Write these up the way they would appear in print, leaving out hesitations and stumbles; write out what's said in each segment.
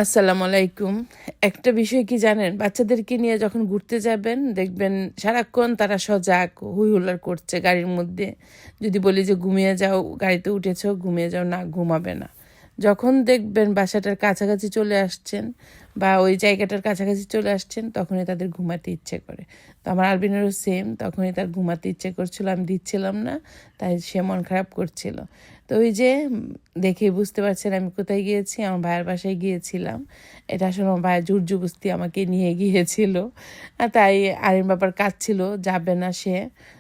আসসালামু আলাইকুম। একটা বিষয় কি জানেন? বাচ্চাদেরকে নিয়ে যখন ঘুরতে যাবেন দেখবেন সারাক্ষণ তারা সজাগ, হৈ হুল্লোড় করছে গাড়ির মধ্যে। যদি বলি যে ঘুমিয়ে যাও, গাড়িতে উঠেছো, ঘুমিয়ে যাও, না ঘুমাবে না। যখন দেখবেন বাসাটার কাছাকাছি চলে আসছেন বা ওই জায়গাটার কাছাকাছি চলে আসছেন তখনই তাদের ঘুমাতে ইচ্ছে করে। তো আমার আলবিনেরও সেম, তখনই তার ঘুমাতে ইচ্ছে করছিল, আমি দিচ্ছিলাম না, তাই সে মন খারাপ করছিল। তো ওই যে দেখেই বুঝতে পারছেন আমি কোথায় গিয়েছি, আমার ভাইয়ের বাসায় গিয়েছিলাম। এটা আসলে আমার ভাইয়ের জোর-জবরদস্তি আমাকে নিয়ে গিয়েছিল। তাই আরিন বাবার কাজ ছিল, যাবে না সে।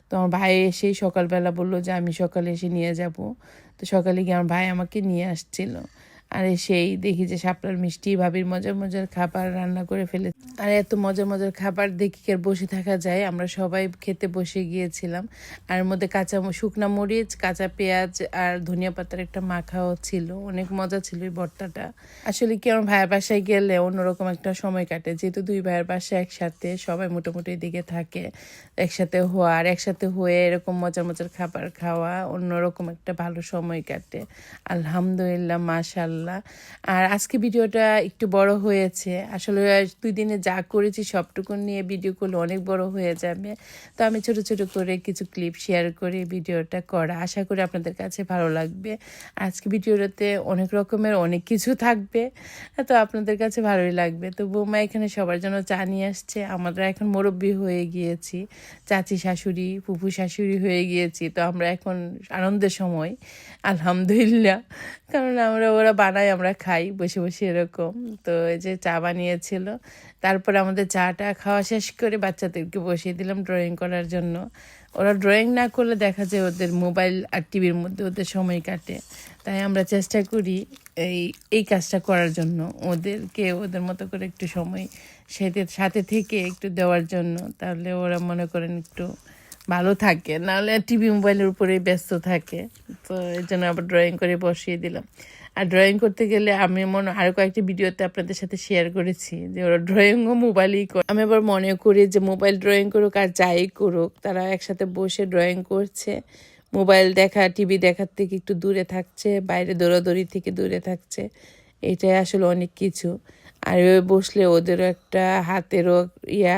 তো আমার ভাই এসেই সকালবেলা বলল যে আমি সকালে এসে নিয়ে যাব। তো সকালে গিয়ে আমার ভাই আমাকে নিয়ে আসছিল। আর এসেই দেখি যে শাপলার মিষ্টি ভাবির মজার মজার খাবার রান্না করে ফেলে। আর এত মজার মজার খাবার দেখি কি আর বসে থাকা যায়। আমরা সবাই খেতে বসে গিয়েছিলাম। আর এর মধ্যে শুকনা মরিচ, কাঁচা পেঁয়াজ আর ধনিয়া পাতার একটা মাখাও ছিল। অনেক মজা ছিল এই ভর্তাটা। আসলে কি আমার ভাইয়ের বাসায় গেলে অন্যরকম একটা সময় কাটে, যেহেতু দুই ভাইয়ের বাসায় একসাথে সবাই মোটামুটি এদিকে থাকে, একসাথে হওয়া আর একসাথে হয়ে এরকম মজার মজার খাবার খাওয়া অন্যরকম একটা ভালো সময় কাটে। আলহামদুলিল্লাহ, মাশাল্লাহ। আর আজকে ভিডিওটা একটু বড় হয়েছে। আসলে 2 দিনে যা করেছি সবটুকু নিয়ে ভিডিও করলে অনেক বড় হয়ে যাবে। তো আমি ছোট ছোট করে কিছু ক্লিপ শেয়ার করে ভিডিওটা করা, আশা করি আপনাদের কাছে ভালো লাগবে। আজকে ভিডিওটাতে অনেক রকমের অনেক কিছু থাকবে, তো আপনাদের কাছে ভালোই লাগবে। তো বৌমা এখানে সবার জন্য চা নিয়ে আসছে। আমরা এখন মুরব্বি হয়ে গিয়েছি, চাচি শাশুড়ি, ফুফু শাশুড়ি হয়ে গিয়েছি। তো আমরা এখন আনন্দের সময়, আলহামদুলিল্লাহ। কারণ ওরা বানায়, আমরা খাই বসে বসে এরকম। তো এই যে চা বানিয়েছিল, তারপরে আমাদের চাটা খাওয়া শেষ করে বাচ্চাদেরকে বসিয়ে দিলাম ড্রয়িং করার জন্য। ওরা ড্রয়িং না করলে দেখা যায় ওদের মোবাইল আর টিভির মধ্যে ওদের সময় কাটে। তাই আমরা চেষ্টা করি এই এই কাজটা করার জন্য, ওদেরকে ওদের মতো করে একটু সময় সাথে থেকে একটু দেওয়ার জন্য। তাহলে ওরা মনে করেন একটু ভালো থাকে, নাহলে টিভি মোবাইলের উপরেই ব্যস্ত থাকে। তো এই জন্য আবার ড্রয়িং করে বসিয়ে দিলাম। আর ড্রয়িং করতে গেলে আমি আরও কয়েকটি ভিডিওতে আপনাদের সাথে শেয়ার করেছি যে ওরা ড্রয়িংও মোবাইলেই করে। আমি আবার মনে করি যে মোবাইল ড্রয়িং করুক আর যাই করুক, তারা একসাথে বসে ড্রয়িং করছে, মোবাইল দেখা টিভি দেখার থেকে একটু দূরে থাকছে, বাইরে দৌড়াদৌড়ি থেকে দূরে থাকছে। এটাই আসলে অনেক কিছু। আর ওই বসলে ওদেরও একটা হাতেরও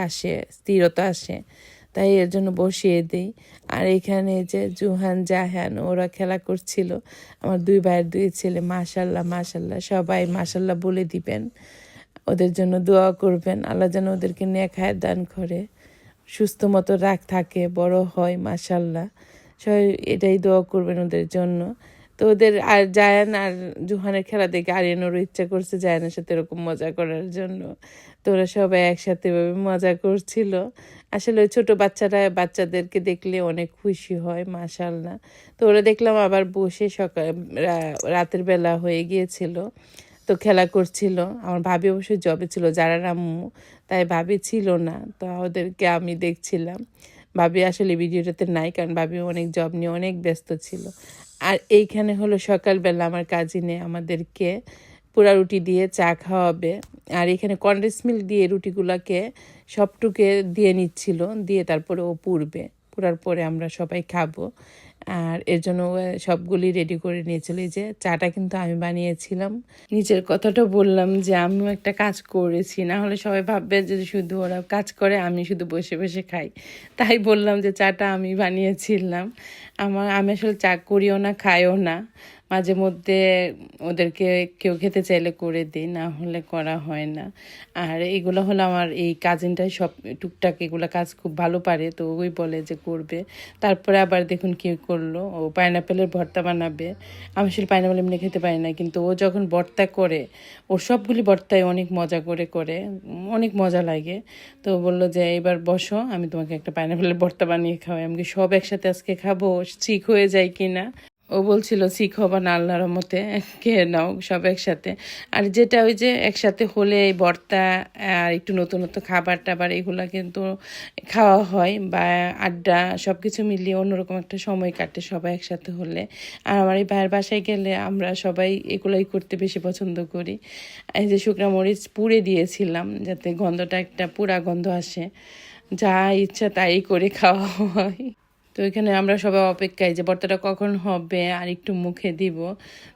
আসে, স্থিরতা আসে। তাই এর জন্য বসিয়ে দিই। আর এখানে যে জুহান জাহান ওরা খেলা করছিল, আমার 2 ভাইয়ের 2 ছেলে। মাশাল্লাহ মাশাল্লাহ, সবাই মাশাল্লাহ বলে দিবেন, ওদের জন্য দোয়া করবেন। আল্লাহ যেন ওদেরকে নেক হায়াত দান করে, সুস্থ মতো থাকে, বড় হয় মাশাল্লাহ। সবাই এটাই দোয়া করবেন ওদের জন্য। তো ওদের আর জায়ান আর জুহানের খেলা দেখে আরিয়ানেরও ইচ্ছা করছে জায়ানের সাথে এরকম মজা করার জন্য। তো ওরা সবাই একসাথে ভাবে মজা করছিল। আসলে ওই ছোটো বাচ্চাদেরকে দেখলে অনেক খুশি হয় মাশাআল্লাহ। তো ওরা দেখলাম আবার বসে রাতের বেলা হয়ে গিয়েছিল, তো খেলা করছিল। আমার ভাবি অবশ্যই জবে ছিল, যারা আম্মু, তাই ভাবি ছিল না। তো ওদেরকে আমি দেখছিলাম। ভাবি আসলে ভিডিওটাতে নাই, কারণ ভাবি অনেক জব নিয়ে অনেক ব্যস্ত ছিল। আর এইখানে হলো সকালবেলা আমার কাজিনে আমাদেরকে পোড়া রুটি দিয়ে চা খাওয়াবে। আর এখানে কনডেন্স মিল্ক দিয়ে রুটিগুলোকে সবটুকে দিয়ে নিচ্ছিল, দিয়ে তারপরে ও পুরার পরে আমরা সবাই খাবো। আর এর জন্য সবগুলি রেডি করে নিয়েছিল। এই যে চাটা কিন্তু আমি বানিয়েছিলাম। নিজের কথাটা বললাম যে আমিও একটা কাজ করেছি, না হলে সবাই ভাববে যে শুধু ওরা কাজ করে, আমি শুধু বসে বসে খাই। তাই বললাম যে চাটা আমি বানিয়েছিলাম। আমি আসলে চা করিও না, খাইও না। মাঝে মধ্যে ওদেরকে কেউ খেতে চাইলে করে দিই, না হলে করা হয় না। আর এগুলো হলো আমার এই কাজিনটাই সব টুকটাক এগুলো কাজ খুব ভালো পারে, তো ওই বলে যে করবে। তারপরে আবার দেখুন কী করলো, ও পাইনাপেলের ভর্তা বানাবে। আমি আসলে পাইনাপেল এমনি খেতে পারি না, কিন্তু ও যখন ভর্তা করে, ওর সবগুলি ভর্তায় অনেক মজা করে অনেক মজা লাগে। তো বললো যে এবার বসো, আমি তোমাকে একটা পাইনাপেলের ভর্তা বানিয়ে খাওয়াই। আমি সব একসাথে আজকে খাবো, ঠিক হয়ে যায় কি না। ও বলছিল শিখো বা না, আল্লাহর মতে খেয়ে নাও সব একসাথে। আর যেটা ওই যে একসাথে হলে এই ভর্তা আর একটু নতুন নতুন খাবার টাবার এগুলো কিন্তু খাওয়া হয়, বা আড্ডা সব কিছু মিলিয়ে অন্যরকম একটা সময় কাটে সবাই একসাথে হলে। আর আমার এই ভাইয়ের বাসায় গেলে আমরা সবাই এগুলোই করতে বেশি পছন্দ করি। এই যে শুকনো মরিচ পুড়ে দিয়েছিলাম যাতে গন্ধটা একটা পুরা গন্ধ আসে, যা ইচ্ছা তাই করে খাওয়া হয়। তো এখানে আমরা সবাই অপেক্ষায় যে ভর্তাটা কখন হবে আর একটু মুখে দিব।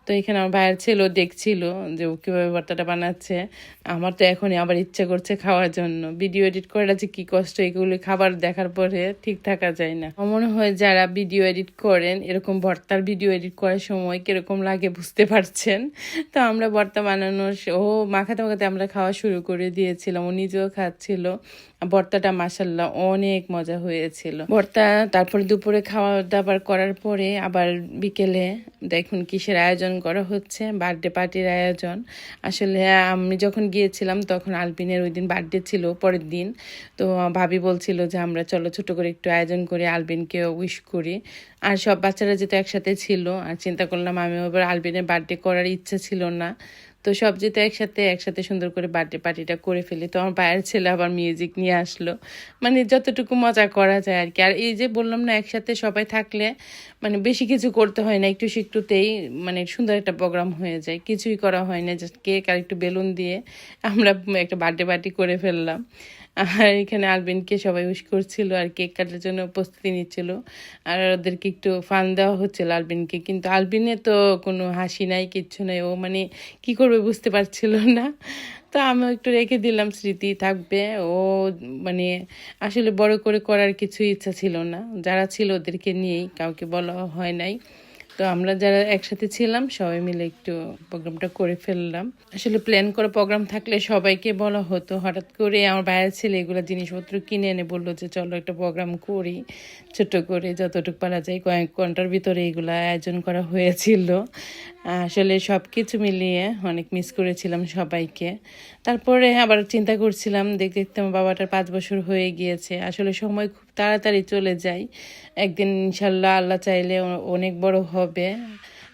তো এখানে আমার ভাইয়ের ছেলেও দেখছিল যে ও কীভাবে ভর্তাটা বানাচ্ছে। আমার তো এখনই আবার ইচ্ছে করছে খাওয়ার জন্য। ভিডিও এডিট করাটা যে কী কষ্ট, এগুলো খাবার দেখার পরে ঠিক থাকা যায় না। আমার মনে হয় যারা ভিডিও এডিট করেন, এরকম ভর্তার ভিডিও এডিট করার সময় কীরকম লাগে বুঝতে পারছেন। তো আমরা ভর্তা বানানোর মাখাতে মাখাতে আমরা খাওয়া শুরু করে দিয়েছিলাম, ও নিজেও খাচ্ছিল। ভর্তাটা মাশাল্লাহ অনেক মজা হয়েছিল ভর্তা। তারপর দুপুরে খাওয়া দাওয়ার করার পরে আবার বিকেলে দেখুন কিসের আয়োজন করা হচ্ছে, বার্থডে পার্টির আয়োজন। আসলে আমি যখন গিয়েছিলাম তখন আলবিনের ওই দিন বার্থডে ছিল পরের দিন। তো ভাবি বলছিল যে আমরা চলো ছোট করে একটু আয়োজন করি, আলবিনকে উইশ করি। আর সব বাচ্চারা যেহেতু একসাথে ছিল, আর চিন্তা করলাম আমি এবার আলবিনের বার্থডে করার ইচ্ছা ছিল না, তো সব যেহেতু একসাথে সুন্দর করে বার্থডে পার্টিটা করে ফেলি। তো আমার ভাইয়ের ছেলে আবার মিউজিক নিয়ে আসলো, মানে যতটুকু মজা করা যায় আর কি। আর এই যে বললাম না, একসাথে সবাই থাকলে মানে বেশি কিছু করতে হয় না, একটু একটুতেই মানে সুন্দর একটা প্রোগ্রাম হয়ে যায়। কিছুই করা হয় না, জাস্ট কেক আর একটু বেলুন দিয়ে আমরা একটা বার্থডে পার্টি করে ফেললাম। আর এখানে আলবিনকে সবাই উইশ করছিল আর কেক কাটার জন্য প্রস্তুতি নিচ্ছিল, আর ওদেরকে একটু ফান দেওয়া হচ্ছিল আলবিনকে। কিন্তু আলবিনে তো কোনো হাসি নাই, কিচ্ছু নাই, ও মানে কি করবে বুঝতে পারছিল না। তো আমিও একটু রেখে দিলাম, স্মৃতি থাকবে। ও মানে আসলে বড় করে করার কিছু ইচ্ছা ছিল না, যারা ছিল ওদেরকে নিয়েই, কাউকে বলা হয় নাই। তো আমরা যারা একসাথে ছিলাম সবাই মিলে একটু প্রোগ্রামটা করে ফেললাম। আসলে প্ল্যান করা প্রোগ্রাম থাকলে সবাইকে বলা হতো, হঠাৎ করে আমার বাইরের ছেলে এগুলো জিনিসপত্র কিনে এনে বললো যে চলো একটা প্রোগ্রাম করি, ছোট করে যতটুকু পারা যায়। কয়েক ঘন্টার ভিতরে এগুলো আয়োজন করা হয়েছিল। আসলে সব কিছু মিলিয়ে অনেক মিস করেছিলাম সবাইকে। তারপরে আবার চিন্তা করছিলাম, দেখতে দেখতে আমার বাবাটার 5 বছর হয়ে গিয়েছে। আসলে সময় খুব তাড়াতাড়ি চলে যায়। একদিন ইনশাল্লাহ আল্লাহ চাইলে অনেক বড় হবে,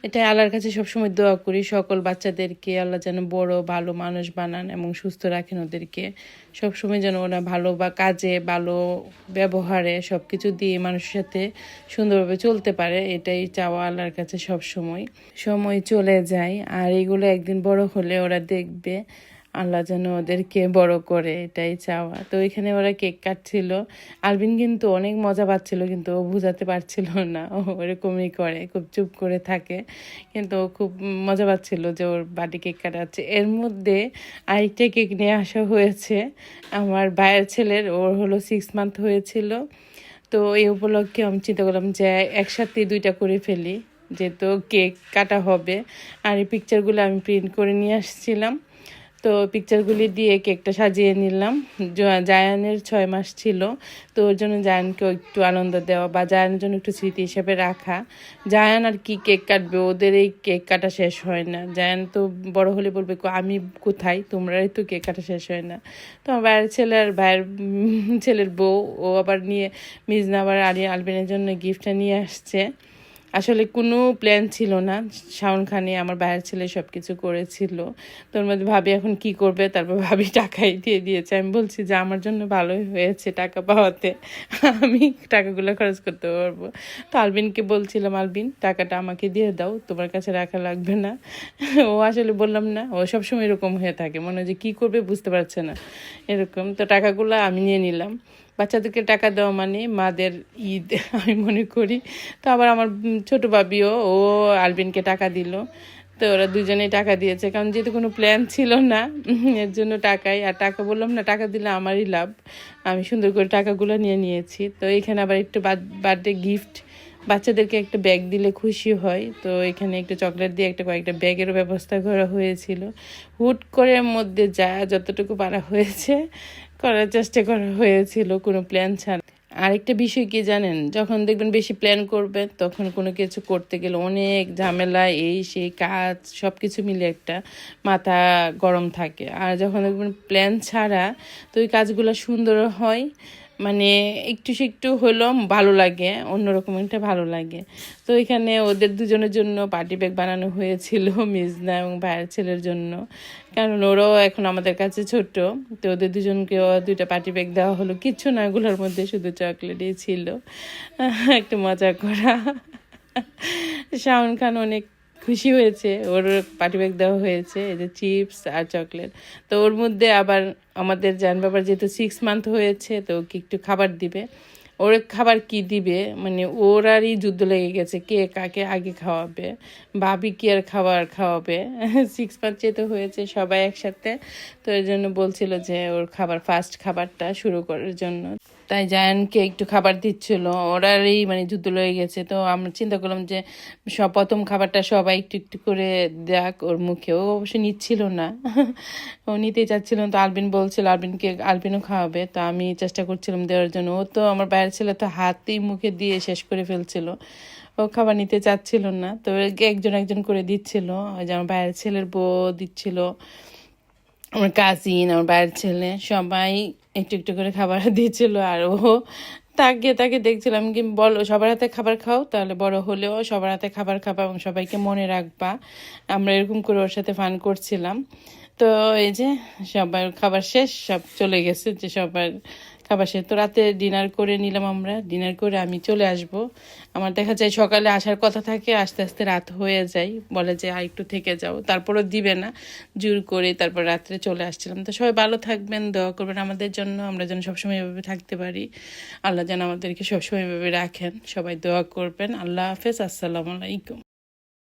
এটা আল্লাহর কাছে সবসময় দোয়া করি। সকল বাচ্চাদেরকে আল্লাহ যেন বড় ভালো মানুষ বানান এবং সুস্থ রাখেন ওদেরকে। সবসময় যেন ওরা ভালো বা কাজে ভালো ব্যবহারে সব কিছু দিয়ে মানুষের সাথে সুন্দরভাবে চলতে পারে, এটাই চাওয়া আল্লাহর কাছে সব সময়। সময় চলে যায় আর এগুলো একদিন বড় হলে ওরা দেখবে, আল্লাহ যেন ওদেরকে বড় করে, এটাই চাওয়া। তো এখানে ওরা কেক কাটছিল। আলবিন কিন্তু অনেক মজা পাচ্ছিল, কিন্তু ও বুঝাতে পারছিল না, ও এরকমই করে, খুব চুপ করে থাকে। কিন্তু ও খুব মজা পাচ্ছিল যে ওর বাড়ি কেক কাটাচ্ছে। এর মধ্যে আরেকটা কেক নিয়ে আসা হয়েছে আমার ভাইয়ের ছেলের, ওর হলো 6 মান্থ হয়েছিল। তো এই উপলক্ষে আমি চিন্তা করলাম যে একসাথে 2টা করে ফেলি, যেহেতু কেক কাটা হবে। আর এই পিকচারগুলো আমি প্রিন্ট করে নিয়ে আসছিলাম, তো পিকচারগুলি দিয়ে কেকটা সাজিয়ে নিলাম। জায়ানের 6 মাস ছিল, তো ওর জন্য জায়ানকেও একটু আনন্দ দেওয়া বা জায়ানের জন্য একটু স্মৃতি হিসেবে রাখা। জায়ান আর কি কেক কাটবে, ওদের এই কেক কাটা শেষ হয় না। জায়ান তো বড় হলে বলবে আমি কোথায়, তোমরাই তো কেক কাটা শেষ হয় না। তো আমার ভাইয়ের ছেলে আর ভাইয়ের ছেলের বউ, ও আবার নিয়ে মিজনা আবার আলবিনের জন্য গিফটটা নিয়ে আসছে। আসলে কোনো প্ল্যান ছিল না, শাওন খানে আমার ভাইয়ের ছেলে সব কিছু করেছিল। তোর মধ্যে ভাবি এখন কি করবে, তারপর ভাবি টাকাই দিয়ে দিয়েছে। আমি বলছি যে আমার জন্য ভালোই হয়েছে টাকা পাওয়াতে, আমি টাকাগুলো খরচ করতে পারবো। তো আলবিনকে বলছিলাম, আলবিন টাকাটা আমাকে দিয়ে দাও, তোমার কাছে রাখা লাগবে না। ও আসলে বললাম না, ও সবসময় এরকম হয়ে থাকে, মনে হয় যে কী করবে বুঝতে পারছে না এরকম। তো টাকাগুলো আমি নিয়ে নিলাম। বাচ্চাদেরকে টাকা দেওয়া মানে মাদের ঈদ আমি মনে করি। তো আবার আমার ছোট ভাবিও ও আলবিনকে টাকা দিল। তো ওরা দুজনেই টাকা দিয়েছে, কারণ যেহেতু কোনো প্ল্যান ছিল না, এর জন্য টাকাই। আর টাকা বললাম না, টাকা দিলে আমারই লাভ, আমি সুন্দর করে টাকাগুলো নিয়ে নিয়েছি। তো এখানে আবার একটু বার্থডে গিফট, বাচ্চাদেরকে একটা ব্যাগ দিলে খুশি হয়। তো এখানে একটু চকলেট দিয়ে কয়েকটা ব্যাগেরও ব্যবস্থা করা হয়েছিল। হুট করে মধ্যে যা যতটুকু পারা হয়েছে করার চেষ্টা করা হয়েছিল, কোনো প্ল্যান ছাড়া। আরেকটা বিষয় কি জানেন, যখন দেখবেন বেশি প্ল্যান করবেন তখন কোনো কিছু করতে গেলে অনেক ঝামেলা, এই সেই কাজ সব কিছু মিলে একটা মাথা গরম থাকে। আর যখন দেখবেন প্ল্যান ছাড়া, তো ওই কাজগুলো সুন্দর হয়, মানে একটু হলেও ভালো লাগে, অন্যরকম একটা ভালো লাগে। তো এখানে ওদের দুজনের জন্য পার্টি ব্যাগ বানানো হয়েছিল, মিজনা এবং ভাইয়ের ছেলের জন্য, কারণ ওরাও এখন আমাদের কাছে ছোট। তো ওদের দুজনকেও 2টা পার্টি ব্যাগ দেওয়া হলো, কিচ্ছু না, ওগুলোর মধ্যে শুধু চকলেটই ছিল। একটু মজা করা। শাওন খান অনেক খুশি হয়েছে, ওর পার্টি ব্যাগ দেওয়া হয়েছে, এই যে চিপস আর চকলেট। তো ওর মধ্যে আবার আমাদের জান বাবার যেহেতু 6 মান্থ হয়েছে, তো ওকে একটু খাবার দিবে। ওর খাবার কি দিবে, মানে ওরারই যুদ্ধ লেগে গেছে কে কাকে আগে খাওয়াবে, ভাবি কি আর খাবার খাওয়াবে। 6 মান্থ যেহেতু হয়েছে সবাই একসাথে, তো এর জন্য বলছিল যে ওর ফার্স্ট খাবারটা শুরু করার জন্য, তাই জায়ানকে একটু খাবার দিচ্ছিল, ওরারই মানে যুদ্ধ লেগে গেছে। তো আমরা চিন্তা করলাম যে প্রথম খাবারটা সবাই একটু একটু করে দেখ ওর মুখে। ও অবশ্য নিচ্ছিল না, ও নিতেই চাচ্ছিল না। তো আলবিন বলছিল আলবিনও খাওয়াবে, তো আমি চেষ্টা করছিলাম দেওয়ার জন্য। ও তো আমার বাইরের ছেলে তো হাতেই মুখে দিয়ে শেষ করে ফেলছিল, ও খাবার নিতে চাচ্ছিল না। তো একজন একজন করে দিচ্ছিল, ওই যে আমার বাইরের ছেলের বউ দিচ্ছিল, আমার কাজিন, আমার বাইরের ছেলে সবাই একটু একটু করে খাবার দিচ্ছিল। আর ও তাকিয়ে তাকিয়ে দেখছিলাম কি বলো সবার হাতে খাবার খাও, তাহলে বড় হলেও সবার হাতে খাবার খাবা এবং সবাইকে মনে রাখবা। আমরা এরকম করে ওর সাথে ফান করছিলাম। তো এই যে সবার খাবার শেষ, সব চলে গেছে, যে সবার খাবার শেষ। তো রাতে ডিনার করে নিলাম, আমরা ডিনার করে আমি চলে আসব। আমার দেখা যায় সকালে আসার কথা থাকে, আস্তে আস্তে রাত হয়ে যায়, বলে যে আর একটু থেকে যাও, তারপরও দিবে না, জোর করে তারপর রাত্রে চলে আসছিলাম। তো সবাই ভালো থাকবেন, দোয়া করবেন আমাদের জন্য, আমরা যেন সবসময় এভাবে থাকতে পারি। আল্লাহ যেন আমাদেরকে সবসময় এভাবে রাখেন, সবাই দোয়া করবেন। আল্লাহ হাফেজ, আসসালামু আলাইকুম।